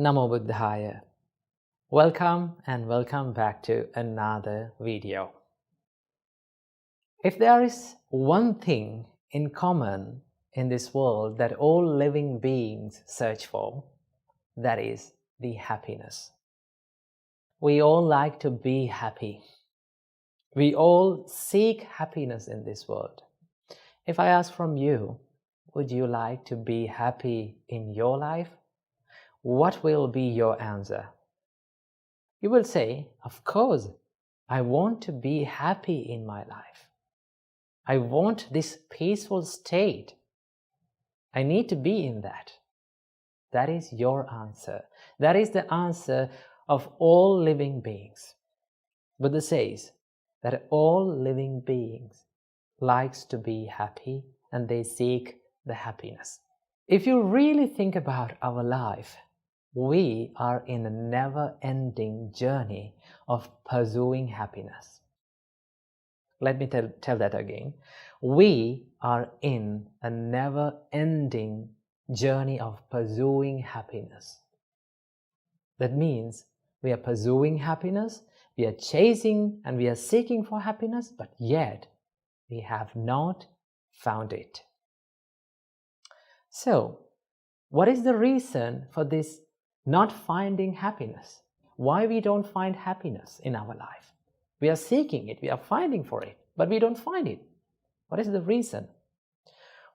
Namo Buddhaya. Welcome and welcome back to another video. If there is one thing in common in this world that all living beings search for, that is the happiness. We all like to be happy. We all seek happiness in this world. If I ask from you, would you like to be happy in your life? What will be your answer? You will say, of course, I want to be happy in my life. I want this peaceful state. I need to be in that. That is your answer. That is the answer of all living beings. Buddha says that all living beings likes to be happy and they seek the happiness. If you really think about our life, we are in a never-ending journey of pursuing happiness. Let me tell that again. We are in a never-ending journey of pursuing happiness. That means we are pursuing happiness, we are chasing and we are seeking for happiness, but yet we have not found it. So, what is the reason for this not finding happiness? Why we don't find happiness in our life? We are seeking it, we are finding for it, but we don't find it. What is the reason?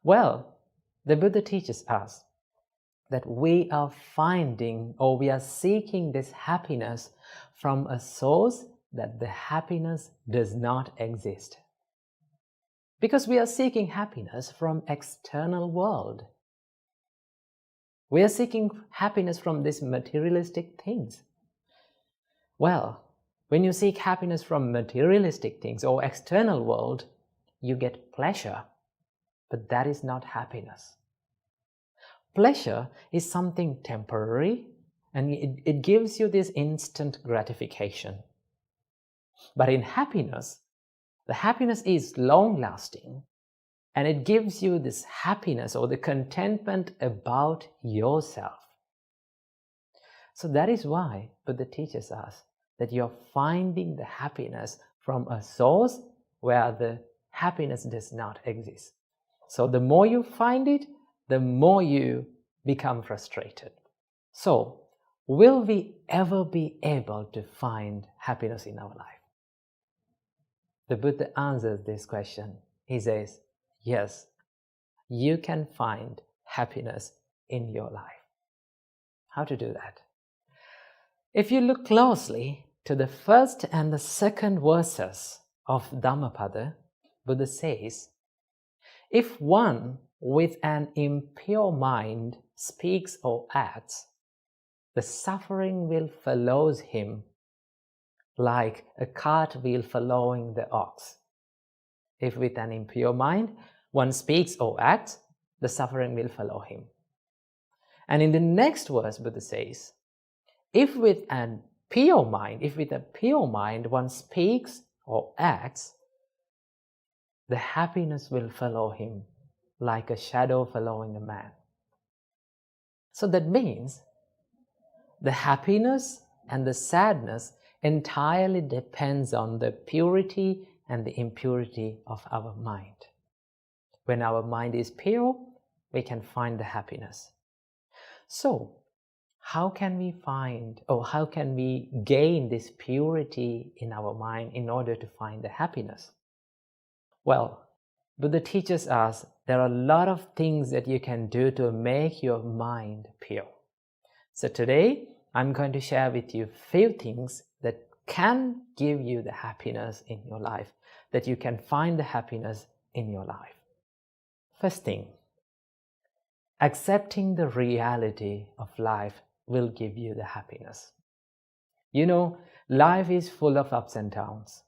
Well, the Buddha teaches us that we are finding or we are seeking this happiness from a source that the happiness does not exist. Because we are seeking happiness from external world. We are seeking happiness from these materialistic things. Well, when you seek happiness from materialistic things or external world, you get pleasure, but that is not happiness. Pleasure is something temporary and it gives you this instant gratification. But in happiness, the happiness is long-lasting. And it gives you this happiness or the contentment about yourself. So that is why Buddha teaches us that you're finding the happiness from a source where the happiness does not exist. So the more you find it, the more you become frustrated. So, will we ever be able to find happiness in our life? The Buddha answers this question. He says, yes, you can find happiness in your life. How to do that? If you look closely to the first and the second verses of Dhammapada, Buddha says, if one with an impure mind speaks or acts, the suffering will follow him like a cart wheel following the ox. If with an impure mind one speaks or acts, the suffering will follow him. And in the next verse, Buddha says, if with a pure mind one speaks or acts, the happiness will follow him like a shadow following a man. So that means the happiness and the sadness entirely depends on the purity and the impurity of our mind. When our mind is pure, we can find the happiness. So, how can we find or how can we gain this purity in our mind in order to find the happiness? Well, Buddha teaches us there are a lot of things that you can do to make your mind pure. So today, I'm going to share with you a few things that can give you the happiness in your life, that you can find the happiness in your life. First thing, accepting the reality of life will give you the happiness. You know, life is full of ups and downs.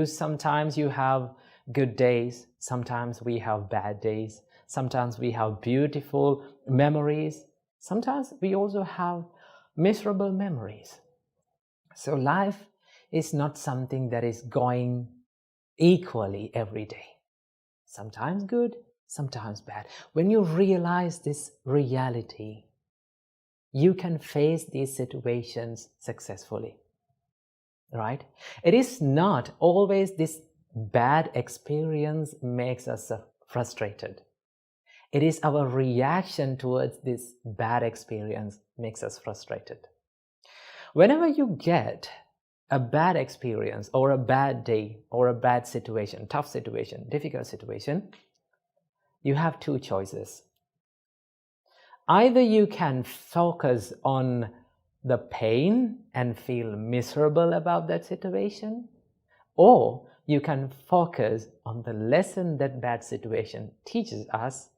Sometimes you have good days, sometimes we have bad days, sometimes we have beautiful memories, sometimes we also have miserable memories. So life is not something that is going equally every day. Sometimes good, sometimes bad. When you realize this reality, you can face these situations successfully, right? It is not always this bad experience makes us frustrated. It is our reaction towards this bad experience makes us frustrated. Whenever you get a bad experience or a bad day or a bad situation, tough situation, difficult situation, you have two choices. Either you can focus on the pain and feel miserable about that situation, or you can focus on the lesson that bad situation teaches us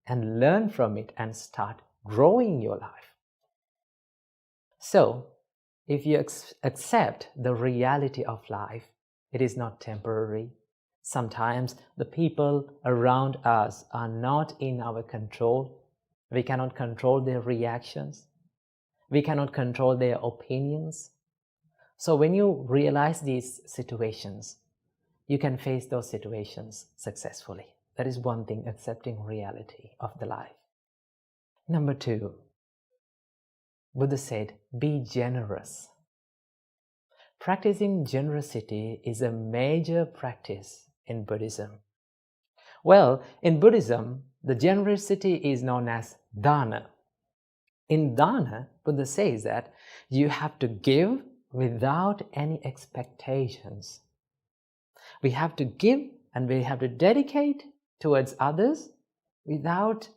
and learn from it and start growing your life. So, if you accept the reality of life, it is not temporary. Sometimes the people around us are not in our control. We cannot control their reactions. We cannot control their opinions. So when you realize these situations, you can face those situations successfully. That is one thing, accepting reality of the life. Number 2, Buddha said, be generous. Practicing generosity is a major practice in Buddhism. Well, in Buddhism, the generosity is known as dana. In dana, Buddha says that you have to give without any expectations. We have to give and we have to dedicate towards others without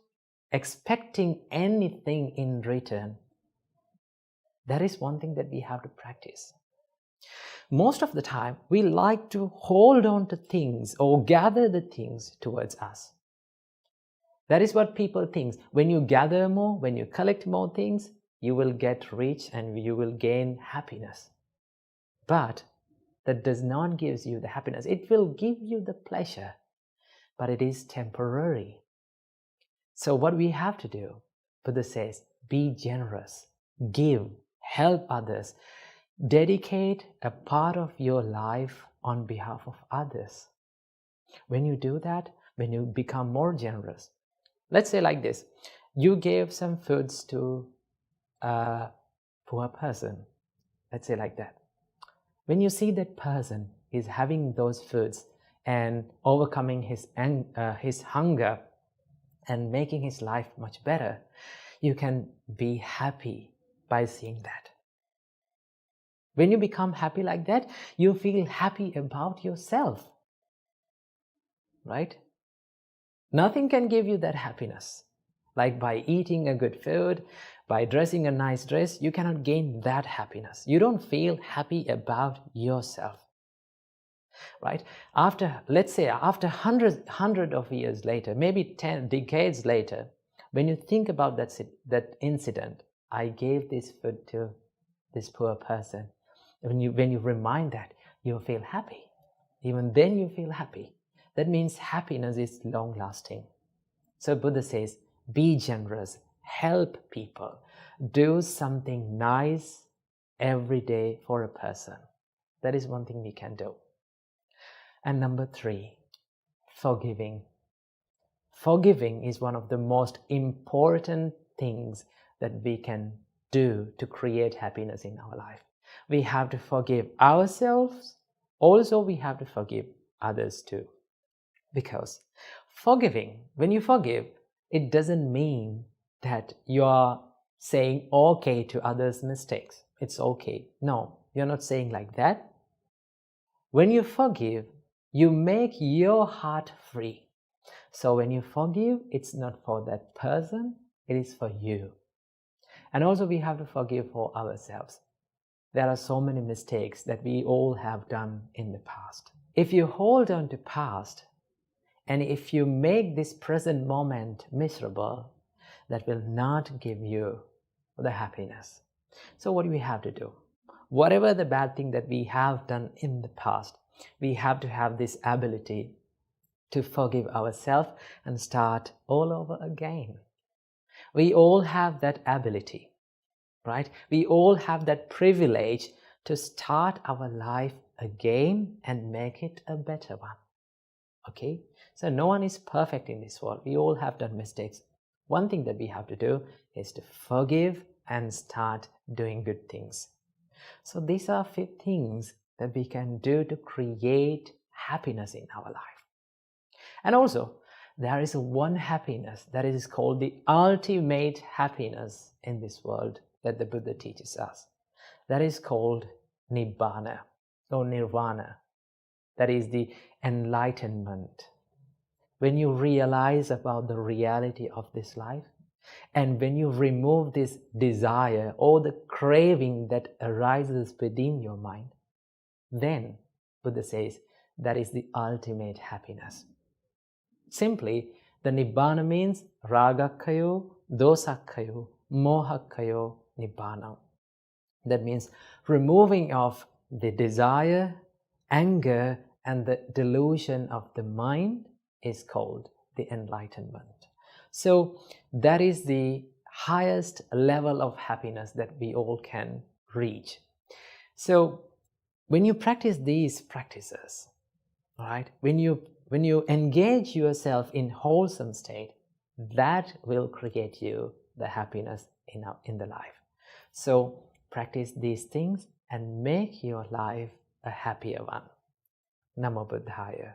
expecting anything in return. That is one thing that we have to practice. Most of the time, we like to hold on to things or gather the things towards us. That is what people think. When you gather more, when you collect more things, you will get rich and you will gain happiness. But that does not give you the happiness. It will give you the pleasure, but it is temporary. So what we have to do, Buddha says, be generous, give, help others, dedicate a part of your life on behalf of others. When you do that, when you become more generous, let's say like this, you gave some foods to a poor person, let's say like that. When you see that person is having those foods and overcoming his hunger and making his life much better, you can be happy by seeing that. When you become happy like that, you feel happy about yourself, right? Nothing can give you that happiness. Like by eating a good food, by dressing a nice dress, you cannot gain that happiness. You don't feel happy about yourself, right? Let's say after hundred of years later, maybe 10 decades later, when you think about that incident, I gave this food to this poor person. When you remind that, you feel happy. Even then you feel happy. That means happiness is long-lasting. So Buddha says, be generous, help people, do something nice every day for a person. That is one thing we can do. And number 3, forgiving. Forgiving is one of the most important things that we can do to create happiness in our life. We have to forgive ourselves. Also, we have to forgive others too. Because forgiving, when you forgive, it doesn't mean that you are saying okay to others' mistakes. It's okay. No, you're not saying like that. When you forgive, you make your heart free. So when you forgive, it's not for that person, it is for you. And also we have to forgive for ourselves. There are so many mistakes that we all have done in the past. If you hold on to past, and if you make this present moment miserable, that will not give you the happiness. So what do we have to do? Whatever the bad thing that we have done in the past, we have to have this ability to forgive ourselves and start all over again. We all have that ability, right? We all have that privilege to start our life again and make it a better one. Okay? So no one is perfect in this world. We all have done mistakes. One thing that we have to do is to forgive and start doing good things. So these are 5 things that we can do to create happiness in our life. And also, there is one happiness that is called the ultimate happiness in this world that the Buddha teaches us. That is called Nibbana or Nirvana. That is the enlightenment. When you realize about the reality of this life, and when you remove this desire or the craving that arises within your mind, then Buddha says that is the ultimate happiness. Simply, the Nibbana means Ragakkayo, Dosakkayo, Mohakkayo, Nibbana. That means removing of the desire, anger, and the delusion of the mind is called the enlightenment. So that is the highest level of happiness that we all can reach. So when you practice these practices, right, when you engage yourself in wholesome state, that will create you the happiness in the life. So practice these things and make your life a happier one. Namo Buddhaya.